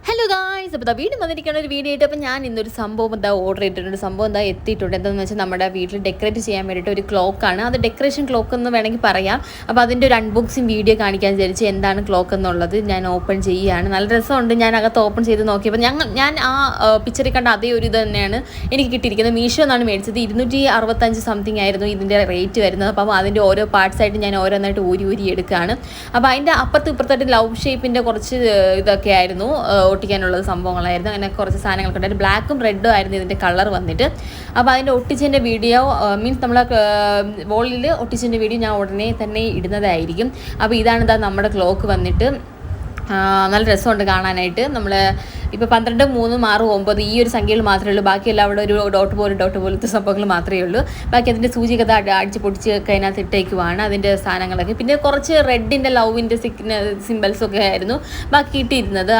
Hello guys, അപ്പോൾ വീണ്ടും വന്നിരിക്കുന്ന ഒരു വീഡിയോ ആയിട്ട് അപ്പോൾ ഞാൻ ഇന്നൊരു സംഭവം ഓർഡർ ചെയ്തിട്ടുണ്ട്. സംഭവം എത്തിയിട്ടുണ്ട്. എന്താണെന്ന് വെച്ചാൽ നമ്മുടെ വീട്ടിൽ ഡെക്കറേറ്റ് ചെയ്യാൻ വേണ്ടിയിട്ട് ഒരു ക്ലോക്കാണ്. അത് ഡെക്കറേഷൻ ക്ലോക്ക് എന്ന് വേണമെങ്കിൽ പറയാം. അപ്പോൾ അതിൻ്റെ ഒരു അൺബോക്സിങ് വീഡിയോ കാണിക്കാൻ വിചാരിച്ച് എന്താണ് ക്ലോക്ക് എന്നുള്ളത് ഞാൻ ഓപ്പൺ ചെയ്യുകയാണ്. നല്ല രസമുണ്ട്. ഞാൻ അകത്ത് ഓപ്പൺ ചെയ്ത് നോക്കിയപ്പോൾ ഞാൻ ആ പിക്ചറിൽ കണ്ട അതേ ഒരു ഇത് തന്നെയാണ് എനിക്ക് കിട്ടിയിരിക്കുന്നത്. മീഷോ എന്നാണ് മേടിച്ചത്. 265 സംതിങ് ആയിരുന്നു ഇതിൻ്റെ റേറ്റ് വരുന്നത്. അപ്പോൾ അതിൻ്റെ ഓരോ പാർട്സായിട്ട് ഞാൻ ഓരോന്നായിട്ട് ഊരി എടുക്കുകയാണ്. അപ്പോൾ അതിൻ്റെ അപ്പുറത്ത് ഇപ്പുറത്തായിട്ട് ലവ് ഷേപ്പിൻ്റെ കുറച്ച് ഇതൊക്കെ ആയിരുന്നു ഒട്ടിക്കാനുള്ള സംഭവങ്ങളായിരുന്നു. അങ്ങനെ കുറച്ച് സാധനങ്ങളൊക്കെ ഉണ്ടായിരുന്നു. ബ്ലാക്കും റെഡും ആയിരുന്നു ഇതിൻ്റെ കളർ വന്നിട്ട്. അപ്പോൾ അതിൻ്റെ ഒട്ടിച്ചതിൻ്റെ വീഡിയോ മീൻസ് നമ്മൾ വോളിൽ ഒട്ടിച്ചതിൻ്റെ വീഡിയോ ഞാൻ ഉടനെ തന്നെ ഇടുന്നതായിരിക്കും. അപ്പോൾ ഇതാണ് നമ്മുടെ ക്ലോക്ക് വന്നിട്ട്. നല്ല രസമുണ്ട് കാണാനായിട്ട്. നമ്മൾ ഇപ്പോൾ 12, 3, 6, 9 ഈ ഒരു സംഖ്യകൾ മാത്രമേ ഉള്ളൂ. ബാക്കിയെല്ലാം അവിടെ ഒരു ഡോട്ട് പോലത്തെ സംഭവങ്ങൾ മാത്രമേ ഉള്ളൂ. ബാക്കി അതിൻ്റെ സൂചിയൊക്കെ അടിച്ച് പൊടിച്ചൊക്കെ അതിനകത്ത് ഇട്ടേക്കുവാണ് അതിൻ്റെ സാധനങ്ങളൊക്കെ. പിന്നെ കുറച്ച് റെഡിൻ്റെ ലവിൻ്റെ സിംബൽസൊക്കെ ആയിരുന്നു ബാക്കി ഇട്ടിരുന്നത്.